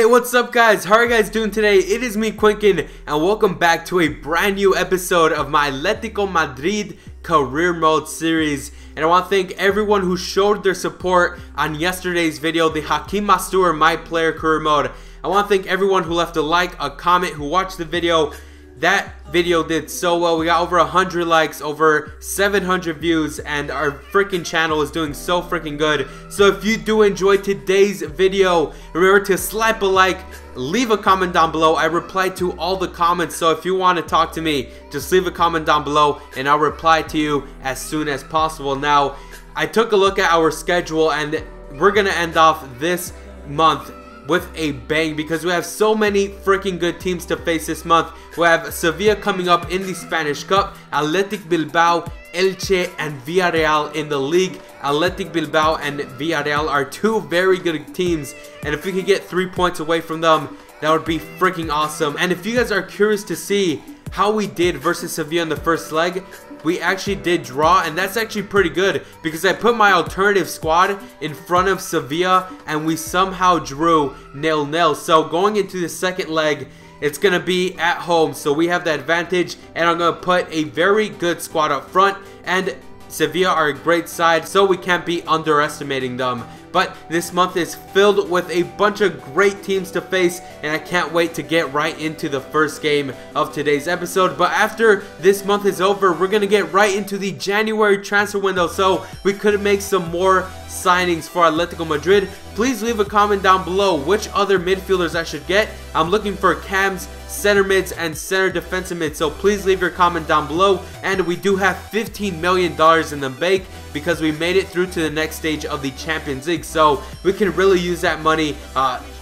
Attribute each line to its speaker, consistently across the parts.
Speaker 1: What's up guys? How are you guys doing today? It is me, Quinkun, and welcome back to a brand new episode of my Atletico Madrid career mode series. And I want to thank everyone who showed their support on yesterday's video, the Hakim Mastur My Player career mode. I want to thank everyone who left a like, a comment, who watched the video. That video did so well. We got over 100 likes, over 700 views, and our freaking channel is doing so freaking good. So if you do enjoy today's video, remember to slap a like, leave a comment down below. I reply to all the comments, so if you want to talk to me, just leave a comment down below and I'll reply to you as soon as possible. Now, I took a look at our schedule and we're gonna end off this month with a bang because we have so many freaking good teams to face this month. We have Sevilla coming up in the Spanish Cup, Athletic Bilbao, Elche, and Villarreal in the league. Athletic Bilbao and Villarreal are two very good teams, and if we could get 3 points away from them, that would be freaking awesome. And if you guys are curious to see how we did versus Sevilla in the first leg, we actually did draw, and that's actually pretty good because I put my alternative squad in front of Sevilla and we somehow drew 0-0. So going into the second leg, it's going to be at home, so we have the advantage, and I'm going to put a very good squad up front, and Sevilla are a great side, so we can't be underestimating them. But this month is filled with a bunch of great teams to face, and I can't wait to get right into the first game of today's episode. But after this month is over, we're going to get right into the January transfer window, so we could make some more signings for Atletico Madrid. Please leave a comment down below which other midfielders I should get. I'm looking for cams, center mids, and center defensive mids, so please leave your comment down below. And we do have $15 million in the bank because we made it through to the next stage of the Champions League, so we can really use that money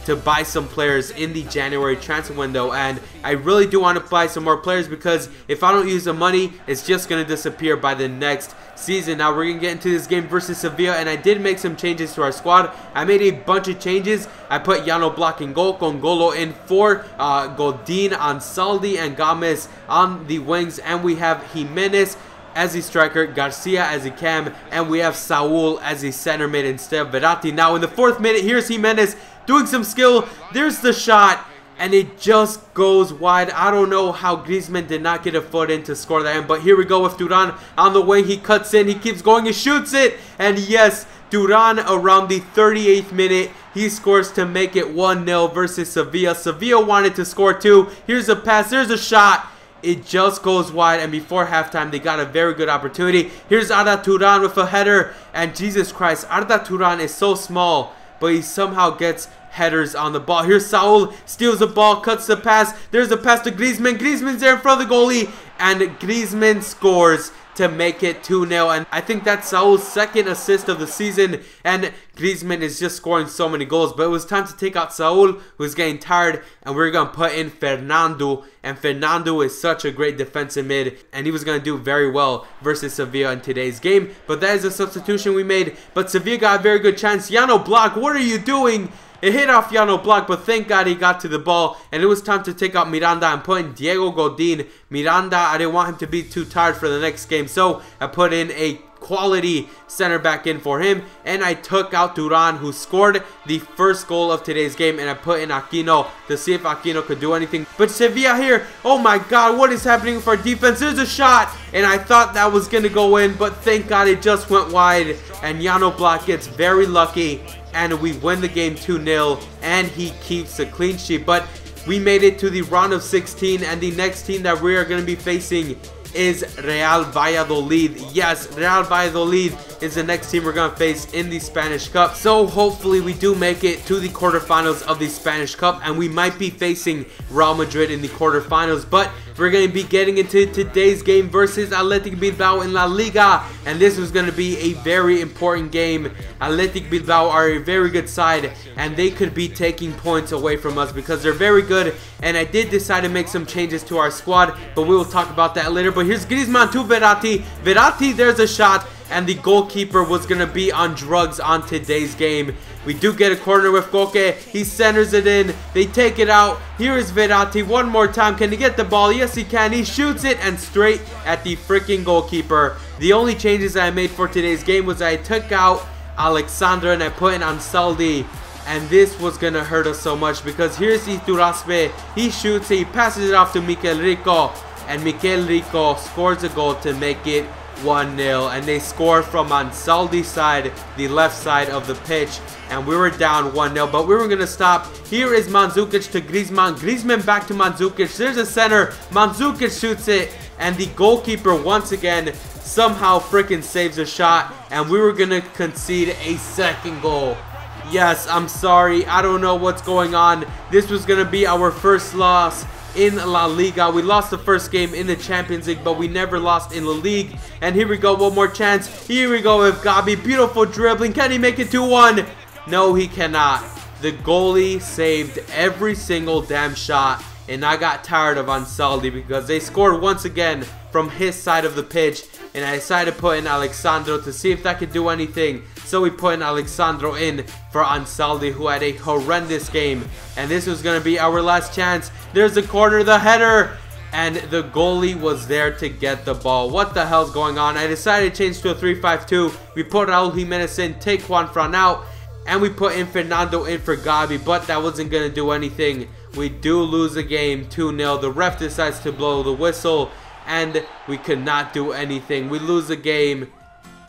Speaker 1: to buy some players in the January transfer window. And I really do want to buy some more players because if I don't use the money, it's just going to disappear by the next season. Now we're going to get into this game versus Sevilla, and I did make some changes to our squad. I made a bunch of changes. I put Llano Black in goal, Congolo in for Godin, Ansaldi, and Gomez on the wings, and we have Jimenez as the striker, Garcia as the cam, and we have Saul as the center mid instead of Verratti. Now in the 4th minute, here's Jimenez doing some skill. There's the shot, and it just goes wide. I don't know how Griezmann did not get a foot in to score that, but here we go with Duran on the wing. He cuts in, he keeps going, he shoots it, and yes, Duran around the 38th minute, he scores to make it 1-0 versus Sevilla. Sevilla wanted to score too. Here's a pass, there's a shot. It just goes wide, and before halftime, they got a very good opportunity. Here's Arda Turan with a header, and Jesus Christ, Arda Turan is so small, but he somehow gets headers on the ball. Here's Saul, steals the ball, cuts the pass. There's a pass to Griezmann. Griezmann's there in front of the goalie, and Griezmann scores to make it 2-0, and I think that's Saul's second assist of the season, and Griezmann is just scoring so many goals. But it was time to take out Saul, who's getting tired, and we're going to put in Fernando, and Fernando is such a great defensive mid, and he was going to do very well versus Sevilla in today's game. But that is a substitution we made, but Sevilla got a very good chance. Llano Black, what are you doing? It hit off Llano Black, but thank God he got to the ball. And it was time to take out Miranda and put in Diego Godin. Miranda, I didn't want him to be too tired for the next game, so I put in a quality center back in for him. And I took out Duran, who scored the first goal of today's game. And I put in Aquino to see if Aquino could do anything. But Sevilla here, oh my God, what is happening with our defense? There's a shot, and I thought that was going to go in, but thank God it just went wide. And Llano Black gets very lucky, and we win the game 2-0, and he keeps a clean sheet. But we made it to the round of 16, and the next team that we are going to be facing is Real Valladolid. Yes, Real Valladolid is the next team we're going to face in the Spanish Cup. So hopefully we do make it to the quarterfinals of the Spanish Cup, and we might be facing Real Madrid in the quarterfinals. But we're going to be getting into today's game versus Athletic Bilbao in La Liga, and this was going to be a very important game. Athletic Bilbao are a very good side, and they could be taking points away from us because they're very good. And I did decide to make some changes to our squad, but we will talk about that later. But here's Griezmann to Verratti. Verratti, there's a shot, and the goalkeeper was going to be on drugs on today's game. We do get a corner with Koke. He centers it in. They take it out. Here is Verratti one more time. Can he get the ball? Yes, he can. He shoots it, and straight at the freaking goalkeeper. The only changes I made for today's game was I took out Alexandra and I put in Ansaldi. And this was going to hurt us so much because here's Iturraspe. He shoots, he passes it off to Mikel Rico. And Mikel Rico scores a goal to make it 1-0. And they score from Ansaldi's side, the left side of the pitch. And we were down 1-0, but we were going to stop. Here is Mandzukic to Griezmann. Griezmann back to Mandzukic. There's a center. Mandzukic shoots it. And the goalkeeper once again somehow freaking saves a shot. And we were going to concede a second goal. Yes, I'm sorry. I don't know what's going on. This was going to be our first loss in La Liga. We lost the first game in the Champions League, but we never lost in La Liga. And here we go, one more chance. Here we go with Gabi. Beautiful dribbling. Can he make it 2-1? No, he cannot. The goalie saved every single damn shot. And I got tired of Ansaldi because they scored once again from his side of the pitch. And I decided to put in Alexandro to see if that could do anything. So we put in Alexandro in for Ansaldi, who had a horrendous game. And this was going to be our last chance. There's the corner, the header. And the goalie was there to get the ball. What the hell's going on? I decided to change to a 3-5-2. We put Raul Jimenez in, take Juan Fran out. And we put in Fernando in for Gabi. But that wasn't going to do anything. We do lose the game 2-0. The ref decides to blow the whistle. And we could not do anything. We lose the game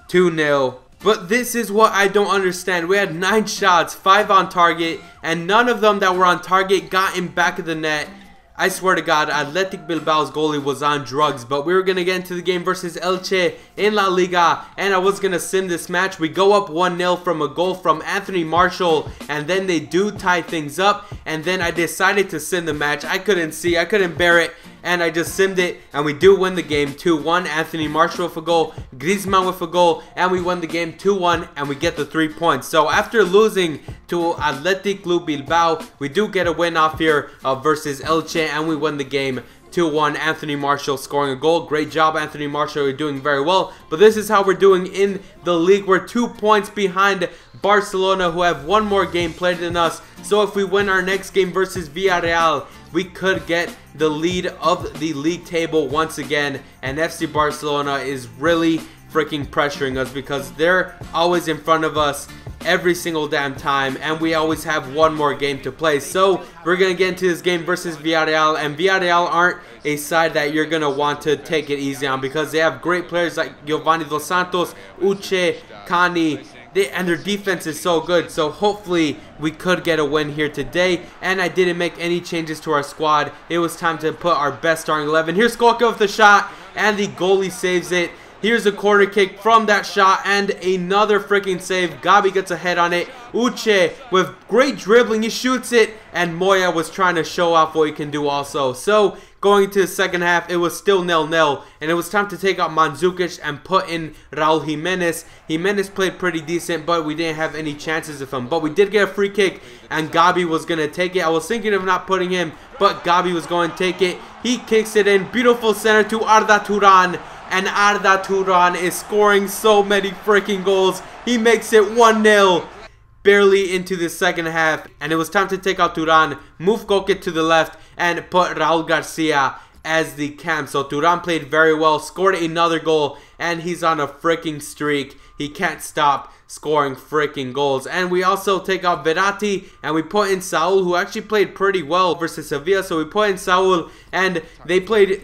Speaker 1: 2-0. But this is what I don't understand. We had 9 shots, 5 on target, and none of them that were on target got in back of the net. I swear to God, Athletic Bilbao's goalie was on drugs, but we were going to get into the game versus Elche in La Liga, and I was going to sim this match. We go up 1-0 from a goal from Anthony Martial, and then they do tie things up, and then I decided to sim the match. I couldn't see, I couldn't bear it, and I just simmed it, and we do win the game 2-1. Anthony Martial with a goal, Griezmann with a goal, and we won the game 2-1, and we get the 3 points. So after losing to Athletic Club Bilbao, we do get a win off here versus Elche, and we win the game 2-1. Anthony Martial scoring a goal. Great job, Anthony Martial. You're doing very well. But this is how we're doing in the league. We're 2 points behind Barcelona, who have 1 more game played than us. So if we win our next game versus Villarreal, we could get the lead of the league table once again. And FC Barcelona is really freaking pressuring us because they're always in front of us every single damn time, and we always have 1 more game to play. So we're gonna get into this game versus Villarreal, and Villarreal aren't a side that you're gonna want to take it easy on because they have great players like Giovanni Dos Santos, Uche, Kani, and their defense is so good. So hopefully we could get a win here today. And I didn't make any changes to our squad. It was time to put our best starting 11. Here's Skolka with the shot, and the goalie saves it. Here's a corner kick from that shot and another freaking save. Gabi gets a head on it. Uche with great dribbling, he shoots it, and Moya was trying to show off what he can do also. So going into the second half, it was still 0-0, and it was time to take out Mandzukic and put in Raul Jimenez. Jimenez played pretty decent, but we didn't have any chances of him. But we did get a free kick, and Gabi was going to take it. I was thinking of not putting him, but Gabi was going to take it. He kicks it in. Beautiful center to Arda Turan. And Arda Turan is scoring so many freaking goals. He makes it 1-0. Barely into the second half. And it was time to take out Turan. Move Koke to the left. And put Raul Garcia as the cam. So Turan played very well. Scored another goal. And he's on a freaking streak. He can't stop scoring freaking goals. And we also take out Verratti. And we put in Saul, who actually played pretty well versus Sevilla. So we put in Saul. And they played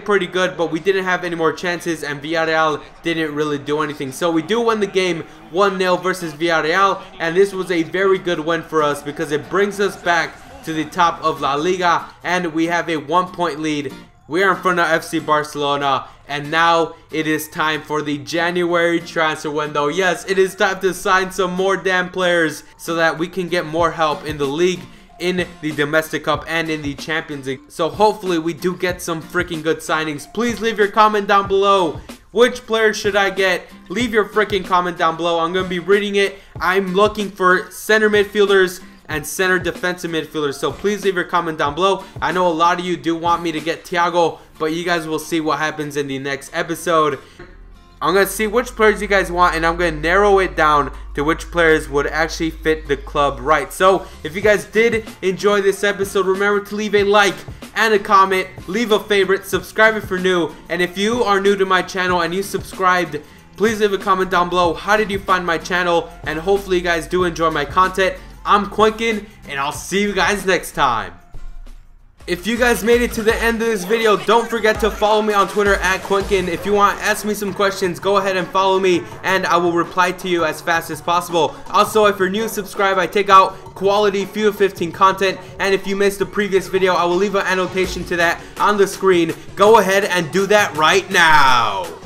Speaker 1: pretty good, but we didn't have any more chances, and Villarreal didn't really do anything. So we do win the game 1-0 versus Villarreal, and this was a very good win for us because it brings us back to the top of La Liga, and we have a 1-point lead. We are in front of FC Barcelona, and now it is time for the January transfer window. Yes, it is time to sign some more damn players so that we can get more help in the league, in the Domestic Cup, and in the Champions League. So hopefully we do get some freaking good signings. Please leave your comment down below. Which player should I get? Leave your freaking comment down below. I'm going to be reading it. I'm looking for center midfielders and center defensive midfielders. So please leave your comment down below. I know a lot of you do want me to get Thiago, but you guys will see what happens in the next episode. I'm going to see which players you guys want, and I'm going to narrow it down to which players would actually fit the club right. So, if you guys did enjoy this episode, remember to leave a like and a comment, leave a favorite, subscribe if you're new, and if you are new to my channel and you subscribed, please leave a comment down below. How did you find my channel? And hopefully you guys do enjoy my content. I'm Quinkun, and I'll see you guys next time. If you guys made it to the end of this video, don't forget to follow me on Twitter at Quinkun. If you want to ask me some questions, go ahead and follow me, and I will reply to you as fast as possible. Also, if you're new, subscribe. I take out quality FIFA 15 content, and if you missed the previous video, I will leave an annotation to that on the screen. Go ahead and do that right now.